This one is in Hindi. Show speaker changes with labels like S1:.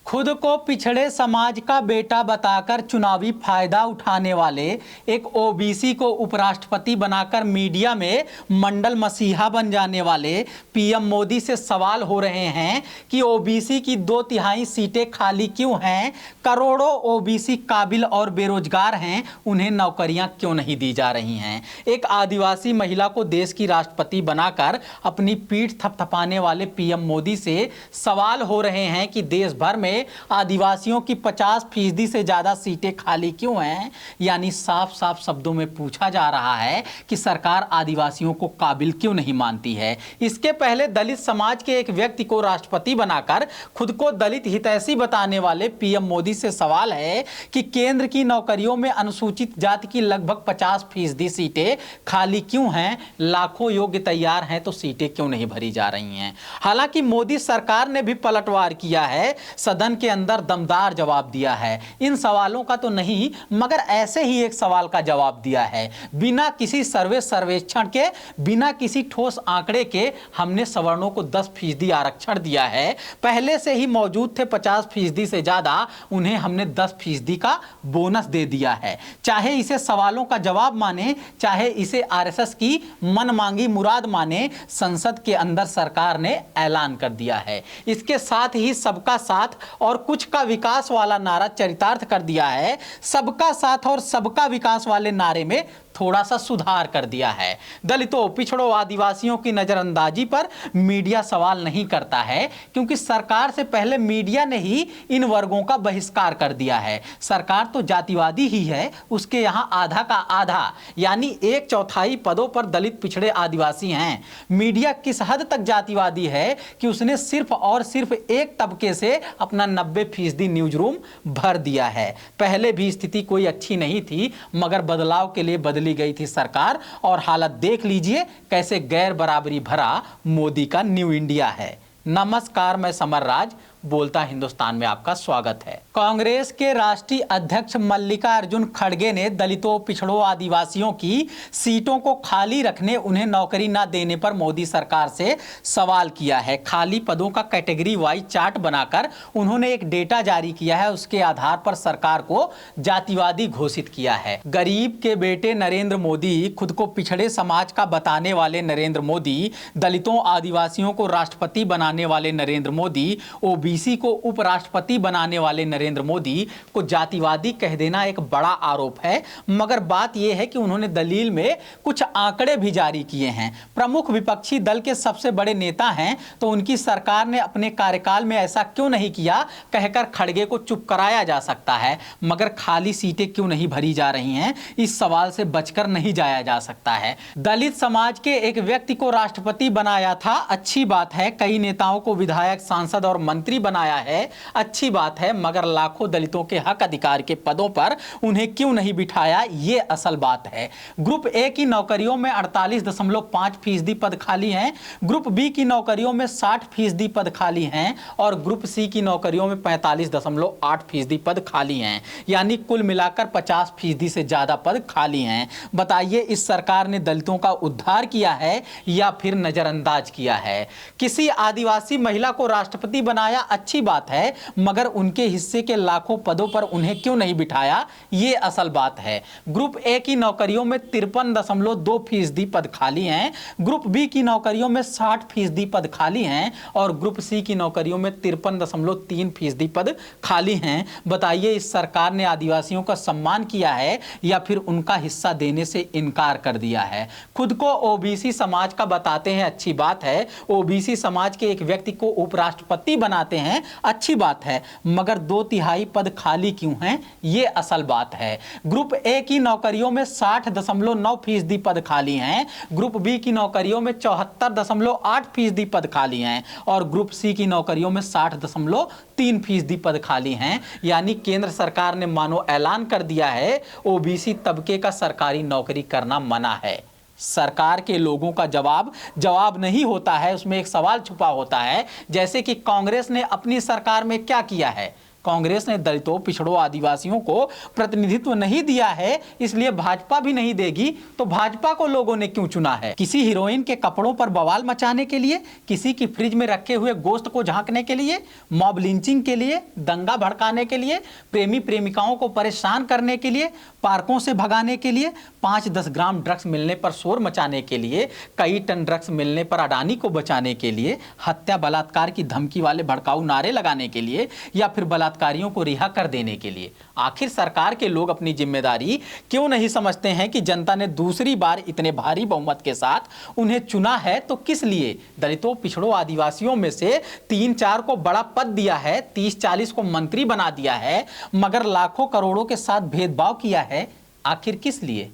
S1: खुद को पिछड़े समाज का बेटा बताकर चुनावी फायदा उठाने वाले एक ओबीसी को उपराष्ट्रपति बनाकर मीडिया में मंडल मसीहा बन जाने वाले पीएम मोदी से सवाल हो रहे हैं कि ओबीसी की 2/3 सीटें खाली क्यों हैं। करोड़ों ओबीसी काबिल और बेरोजगार हैं, उन्हें नौकरियां क्यों नहीं दी जा रही हैं। एक आदिवासी महिला को देश की राष्ट्रपति बनाकर अपनी पीठ थपथपाने वाले पीएम मोदी से सवाल हो रहे हैं कि देश भर में आदिवासियों की 50% से ज्यादा सीटें खाली क्यों हैं। यानी साफ साफ शब्दों में पूछा जा रहा है कि सरकार आदिवासियों को काबिल क्यों नहीं मानती है। इसके पहले दलित समाज के एक व्यक्ति को राष्ट्रपति बनाकर खुद को दलित हितैषी बताने वाले पीएम मोदी से सवाल है कि केंद्र की नौकरियों में अनुसूचित जाति की लगभग 50% सीटें खाली क्यों हैं। लाखों योग्य तैयार हैं तो सीटें क्यों नहीं भरी जा रही हैं। हालांकि मोदी सरकार ने भी पलटवार किया है, सदन के अंदर दमदार जवाब दिया है। इन सवालों का तो नहीं मगर ऐसे ही एक सवाल का जवाब दिया है। बिना किसी सर्वेक्षण के, बिना किसी ठोस आंकड़े के हमने सवर्णों को 10% आरक्षण दिया है। पहले से ही मौजूद थे 50% से ज्यादा, उन्हें हमने 10% का बोनस दे दिया है। चाहे इसे सवालों का जवाब माने, चाहे इसे आरएसएस की मनमांगी मुराद माने, संसद के अंदर सरकार ने ऐलान कर दिया है। इसके साथ ही सबका साथ और कुछ का विकास वाला नारा चरितार्थ कर दिया है। सबका साथ और सबका विकास वाले नारे में थोड़ा सा सुधार कर दिया है। दलितों, पिछड़ों, आदिवासियों की नजरअंदाजी पर मीडिया सवाल नहीं करता है, क्योंकि सरकार से पहले मीडिया ने ही इन वर्गों का बहिष्कार कर दिया है। सरकार तो जातिवादी ही है, उसके यहां आधा का आधा यानी 1/4 पदों पर दलित, पिछड़े, आदिवासी हैं। मीडिया किस हद तक जातिवादी है कि उसने सिर्फ और सिर्फ एक तबके से अपना 90% न्यूज रूम भर दिया है। पहले भी स्थिति कोई अच्छी नहीं थी, मगर बदलाव के लिए बदली गई थी सरकार, और हालत देख लीजिए कैसे गैर बराबरी भरा मोदी का न्यू इंडिया है। नमस्कार, मैं समर राज बोलता हिंदुस्तान में आपका स्वागत है। कांग्रेस के राष्ट्रीय अध्यक्ष मल्लिकार्जुन खड़गे ने दलितों, पिछड़ों, आदिवासियों की सीटों को खाली रखने, उन्हें नौकरी न देने पर मोदी सरकार से सवाल किया है। खाली पदों का कैटेगरी वाइज चार्ट बनाकर उन्होंने एक डेटा जारी किया है, उसके आधार पर सरकार को जातिवादी घोषित किया है। गरीब के बेटे नरेंद्र मोदी, खुद को पिछड़े समाज का बताने वाले नरेंद्र मोदी, दलितों, आदिवासियों को राष्ट्रपति बनाने वाले नरेंद्र मोदी, ओबीसी को उपराष्ट्रपति बनाने वाले नरेंद्र मोदी को जातिवादी कह देना एक बड़ा आरोप है। मगर बात यह है कि उन्होंने दलील में कुछ आंकड़े भी जारी किए हैं। प्रमुख विपक्षी दल के सबसे बड़े नेता हैं, तो उनकी सरकार ने अपने कार्यकाल में ऐसा क्यों नहीं किया कहकर खड़गे को चुप कराया जा सकता है, मगर खाली सीटें क्यों नहीं भरी जा रही हैं, इस सवाल से बचकर नहीं जाया जा सकता है। दलित समाज के एक व्यक्ति को राष्ट्रपति बनाया था, अच्छी बात है। कई नेताओं को विधायक, सांसद और मंत्री बनाया है, अच्छी बात है। मगर लाखों दलितों के हक अधिकार के पदों पर उन्हें क्यों नहीं बिठाया, ये असल बात है। ग्रुप ए की नौकरियों में 48.5% पद खाली हैं, ग्रुप बी की नौकरियों में 60% पद खाली हैं, और ग्रुप सी की नौकरियों में 45.8% पद खाली हैं। यानी कुल मिलाकर 50% से ज्यादा पद खाली हैं। बताइए, इस सरकार ने दलितों का उद्धार किया है या फिर नजरअंदाज किया है। किसी आदिवासी महिला को राष्ट्रपति बनाया, अच्छी बात है, मगर उनके हिस्से के लाखों पदों पर उन्हें क्यों नहीं बिठाया, ये असल बात है। ग्रुप ए की नौकरियों में 53.2% पद खाली हैं, ग्रुप बी की नौकरियों में 60% पद खाली हैं, और ग्रुप सी की नौकरियों में 53.3% पद खाली हैं। बताइए, इस सरकार ने आदिवासियों का सम्मान किया है या फिर उनका हिस्सा देने से इनकार कर दिया है। खुद को ओबीसी समाज का बताते हैं, अच्छी बात है। ओबीसी समाज के एक व्यक्ति को उपराष्ट्रपति बनाते हैं, अच्छी बात है, मगर 2/3 पद खाली क्यों हैं, ये असल बात है। ग्रुप ए की नौकरियों में 60.9% पद खाली हैं, ग्रुप बी की नौकरियों में 74.8% पद खाली हैं, और ग्रुप सी की नौकरियों में 60.3% पद खाली हैं। यानी केंद्र सरकार ने मानो ऐलान कर दिया है, ओबीसी तबके का सरकारी नौकरी करना मना है। सरकार के लोगों का जवाब नहीं होता है, उसमें एक सवाल छुपा होता है। जैसे कि कांग्रेस ने अपनी सरकार में क्या किया है, कांग्रेस ने दलितों, पिछड़ों, आदिवासियों को प्रतिनिधित्व नहीं दिया है, इसलिए भाजपा भी नहीं देगी। तो भाजपा को लोगों ने क्यों चुना है? किसी हीरोइन के कपड़ों पर बवाल मचाने के लिए, किसी की फ्रिज में रखे हुए गोश्त को झांकने के लिए, मॉब लिंचिंग के लिए, दंगा भड़काने के लिए, प्रेमी प्रेमिकाओं को परेशान करने के लिए, पार्कों से भगाने के लिए, 5-10 ग्राम ड्रग्स मिलने पर शोर मचाने के लिए, कई टन ड्रग्स मिलने पर अडानी को बचाने के लिए, हत्या बलात्कार की धमकी वाले भड़काऊ नारे लगाने के लिए, या फिर बलात्कारियों को रिहा कर देने के लिए? आखिर सरकार के लोग अपनी जिम्मेदारी क्यों नहीं समझते हैं कि जनता ने दूसरी बार इतने भारी बहुमत के साथ उन्हें चुना है तो किस लिए? दलितों, पिछड़ों, आदिवासियों में से 3-4 को बड़ा पद दिया है, 30-40 को मंत्री बना दिया है, मगर लाखों करोड़ों के साथ भेदभाव किया है। आखिर किस लिए?